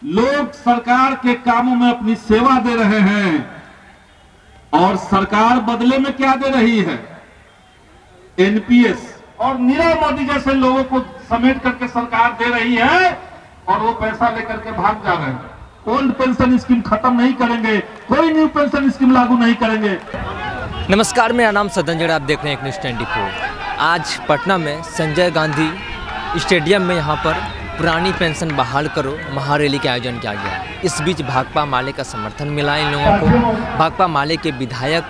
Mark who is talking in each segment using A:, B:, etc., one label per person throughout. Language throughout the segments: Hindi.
A: लोग सरकार के कामों में अपनी सेवा दे रहे हैं और सरकार बदले में क्या दे रही है? एनपीएस और नीरव मोदी जैसे लोगों को समेट करके सरकार दे रही है और वो पैसा लेकर के भाग जा रहे हैं। ओल्ड पेंशन स्कीम खत्म नहीं करेंगे, कोई न्यू पेंशन स्कीम लागू नहीं करेंगे।
B: नमस्कार, मेरा नाम सदन जड़ा, आप देख रहे हैं एक न्यूज़ 24। आज पटना में संजय गांधी स्टेडियम में यहाँ पर पुरानी पेंशन बहाल करो महारैली का आयोजन किया गया। इस बीच भाकपा माले का समर्थन मिला इन लोगों को। भाकपा माले के विधायक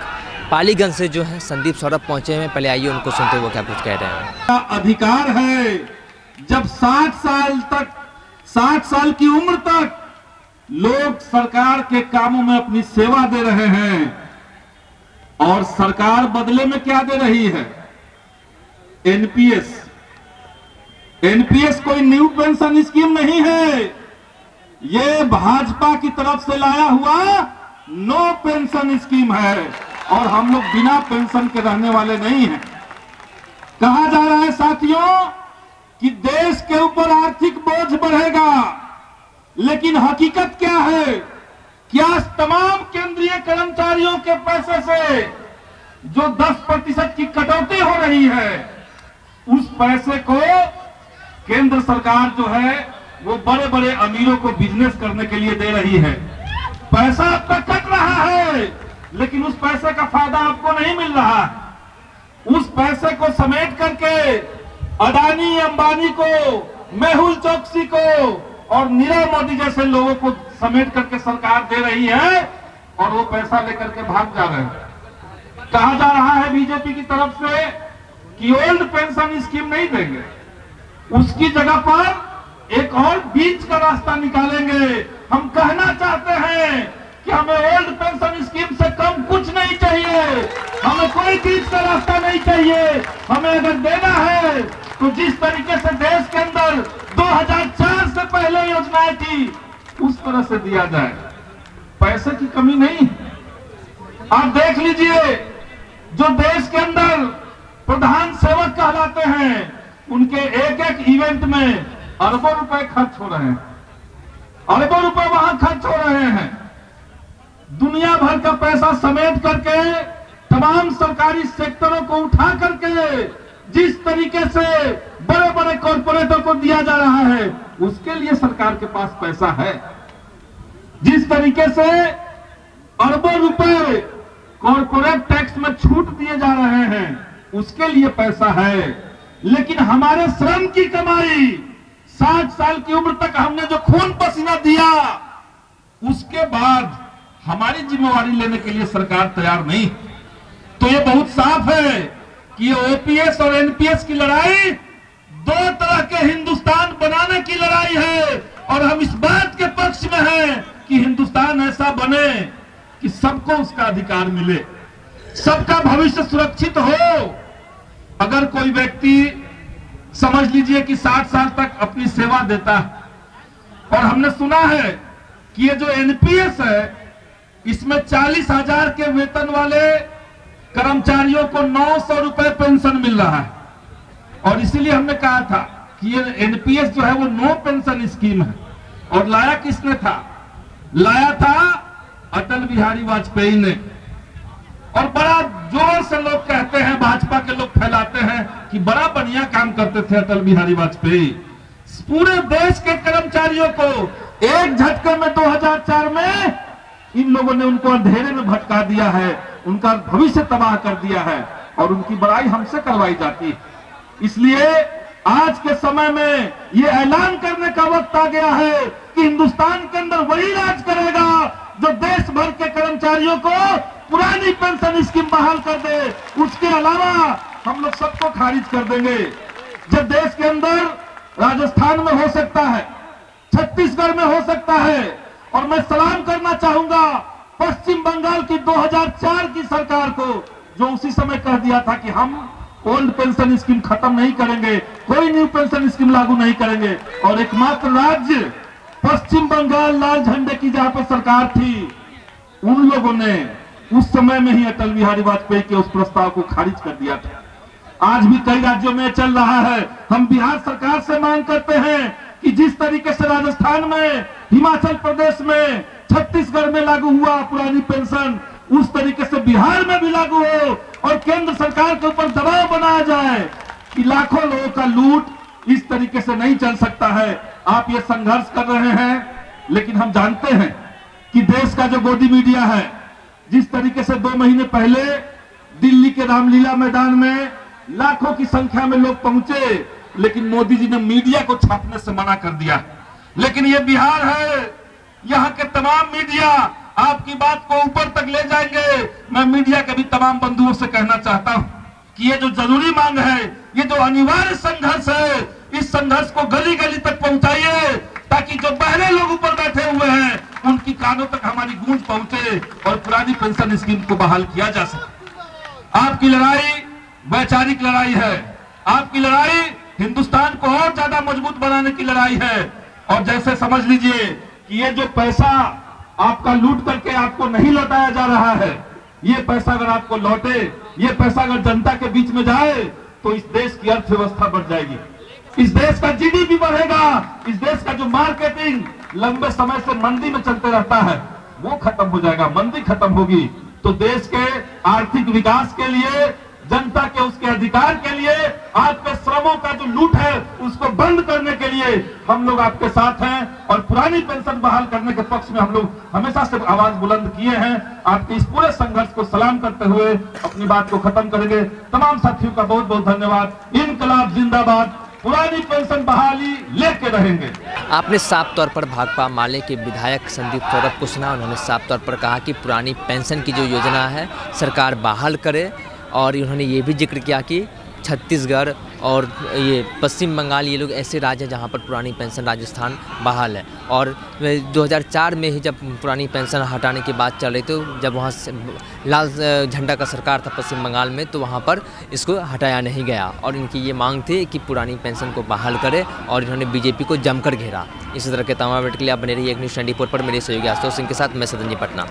B: पालीगंज से जो है संदीप सौरभ पहुंचे हैं। पहले आइए उनको सुनते हुए क्या कुछ कह रहे हैं।
A: अधिकार है जब 60 साल की उम्र तक लोग सरकार के कामों में अपनी सेवा दे रहे हैं और सरकार बदले में क्या दे रही है? एनपीएस। एनपीएस कोई न्यू पेंशन स्कीम नहीं है, ये भाजपा की तरफ से लाया हुआ नो पेंशन स्कीम है और हम लोग बिना पेंशन के रहने वाले नहीं हैं। कहा जा रहा है साथियों कि देश के ऊपर आर्थिक बोझ बढ़ेगा, लेकिन हकीकत क्या है? क्या तमाम केंद्रीय कर्मचारियों के पैसे से जो 10% की कटौती हो रही है, उस पैसे को केंद्र सरकार जो है वो बड़े बड़े अमीरों को बिजनेस करने के लिए दे रही है। पैसा अब तक कट रहा है, लेकिन उस पैसे का फायदा आपको नहीं मिल रहा। उस पैसे को समेट करके अडानी अंबानी को, मेहुल चोकसी को और नीरव मोदी जैसे लोगों को समेट करके सरकार दे रही है और वो पैसा लेकर के भाग जा रहे हैं। कहा जा रहा है बीजेपी की तरफ से कि ओल्ड पेंशन स्कीम नहीं देंगे, उसकी जगह पर एक और बीच का रास्ता निकालेंगे। हम कहना चाहते हैं कि हमें ओल्ड पेंशन स्कीम से कम कुछ नहीं चाहिए, हमें कोई बीच का रास्ता नहीं चाहिए। हमें अगर देना है तो जिस तरीके से देश के अंदर 2004 से पहले योजनाएं थी उस तरह से दिया जाए। पैसे की कमी नहीं। आप देख लीजिए, जो देश के अंदर प्रधान सेवक कहलाते हैं, उनके एक एक इवेंट में अरबों रुपए खर्च हो रहे हैं, अरबों रुपए वहां खर्च हो रहे हैं। दुनिया भर का पैसा समेट करके तमाम सरकारी सेक्टरों को उठा करके जिस तरीके से बड़े बड़े कॉर्पोरेटों को दिया जा रहा है, उसके लिए सरकार के पास पैसा है। जिस तरीके से अरबों रुपए कॉर्पोरेट टैक्स में छूट दिए जा रहे हैं, उसके लिए पैसा है। लेकिन हमारे श्रम की कमाई, 60 साल की उम्र तक हमने जो खून पसीना दिया, उसके बाद हमारी जिम्मेवारी लेने के लिए सरकार तैयार नहीं। तो ये बहुत साफ है कि ये ओपीएस और एनपीएस की लड़ाई दो तरह के हिंदुस्तान बनाने की लड़ाई है और हम इस बात के पक्ष में हैं कि हिंदुस्तान ऐसा बने कि सबको उसका अधिकार मिले, सबका भविष्य सुरक्षित हो। अगर कोई व्यक्ति समझ लीजिए कि 60 साल तक अपनी सेवा देता है और हमने सुना है कि ये जो एनपीएस है, इसमें 40,000 के वेतन वाले कर्मचारियों को 900 रुपए पेंशन मिल रहा है और इसीलिए हमने कहा था कि ये एनपीएस जो है वो नो पेंशन स्कीम है। और लाया किसने था? लाया था अटल बिहारी वाजपेयी ने। और बड़ा जोर से लोग कहते हैं, भाजपा के लोग फैलाते हैं कि बड़ा बढ़िया काम करते थे अटल बिहारी वाजपेयी। पूरे देश के कर्मचारियों को एक झटके में 2004 में इन लोगों ने उनको अंधेरे में भटका दिया है, उनका भविष्य तबाह कर दिया है और उनकी बड़ाई हमसे करवाई जाती है। इसलिए आज के समय में ये ऐलान करने का वक्त आ गया है कि हिंदुस्तान के अंदर वही राज करेगा जो देश भर के कर्मचारियों को पुरानी पेंशन स्कीम बहाल कर दे। उसके अलावा हम लोग सबको खारिज कर देंगे। जब देश के अंदर राजस्थान में हो सकता है, छत्तीसगढ़ में हो सकता है, और मैं सलाम करना चाहूंगा पश्चिम बंगाल की 2004 की सरकार को, जो उसी समय कह दिया था कि हम ओल्ड पेंशन स्कीम खत्म नहीं करेंगे, कोई न्यू पेंशन स्कीम लागू नहीं करेंगे। और एकमात्र राज्य पश्चिम बंगाल लाल झंडे की जहां पर सरकार थी, उन लोगों ने उस समय में ही अटल बिहारी वाजपेयी के उस प्रस्ताव को खारिज कर दिया था। आज भी कई राज्यों में चल रहा है। हम बिहार सरकार से मांग करते हैं कि जिस तरीके से राजस्थान में हिमाचल प्रदेश में, छत्तीसगढ़ में लागू हुआ पुरानी पेंशन, उस तरीके से बिहार में भी लागू हो और केंद्र सरकार के ऊपर दबाव बनाया जाए कि लाखों लोगों का लूट इस तरीके से नहीं चल सकता है। आप ये संघर्ष कर रहे हैं, लेकिन हम जानते हैं कि देश का जो गोदी मीडिया है, जिस तरीके से 2 महीने पहले दिल्ली के रामलीला मैदान में लाखों की संख्या में लोग पहुंचे, लेकिन मोदी जी ने मीडिया को छापने से मना कर दिया। लेकिन ये बिहार है, यहाँ के तमाम मीडिया आपकी बात को ऊपर तक ले जाएंगे। मैं मीडिया के भी तमाम बंधुओं से कहना चाहता हूं कि ये जो जरूरी मांग है, ये जो अनिवार्य संघर्ष है, इस संघर्ष को गली गली तक पहुंचाइए, ताकि जो बहरे लोग ऊपर बैठे हुए हैं उनकी कानों तक हमारी गूंज पहुंचे और पुरानी पेंशन स्कीम को बहाल किया जा सके। आपकी लड़ाई वैचारिक लड़ाई है, आपकी लड़ाई हिंदुस्तान को और ज्यादा मजबूत बनाने की लड़ाई है। और जैसे समझ लीजिए कि ये जो पैसा आपका लूट करके आपको नहीं लौटाया जा रहा है, ये पैसा अगर आपको लौटे, ये पैसा अगर जनता के बीच में जाए, तो इस देश की अर्थव्यवस्था बढ़ जाएगी, इस देश का जीडीपी बढ़ेगा, इस देश का जो मार्केटिंग लंबे समय से मंदी में चलते रहता है वो खत्म हो जाएगा। मंदी खत्म होगी तो देश के आर्थिक विकास के लिए, जनता के उसके अधिकार के लिए, आपके श्रमों का जो लूट है उसको बंद करने के लिए हम लोग आपके साथ हैं और पुरानी पेंशन बहाल करने के पक्ष में हम लोग हमेशा से आवाज बुलंद किए हैं। आपके इस पूरे संघर्ष को सलाम करते हुए अपनी बात को खत्म करेंगे। तमाम साथियों का बहुत बहुत धन्यवाद। इनकलाब जिंदाबाद, पुरानी पेंशन बहाली लेके रहेंगे।
B: आपने साफ तौर पर भाकपा माले के विधायक संदीप सौरभ को सुना, उन्होंने साफ तौर पर कहा कि पुरानी पेंशन की जो योजना है सरकार बहाल करे, और उन्होंने ये भी जिक्र किया कि छत्तीसगढ़ और ये पश्चिम बंगाल, ये लोग ऐसे राज्य हैं जहाँ पर पुरानी पेंशन, राजस्थान बहाल है। और 2004 में ही जब पुरानी पेंशन हटाने की बात चल रही थी, जब वहाँ से लाल झंडा का सरकार था पश्चिम बंगाल में, तो वहाँ पर इसको हटाया नहीं गया और इनकी ये मांग थी कि पुरानी पेंशन को बहाल करे, और इन्होंने बीजेपी को जमकर घेरा। इसी तरह के तमाम अपडेट के लिए आप बने रहिए एक न्यूज़ 24 पर। मेरे सहयोगी आशुतोष सिंह के साथ मैं सदन जी, पटना।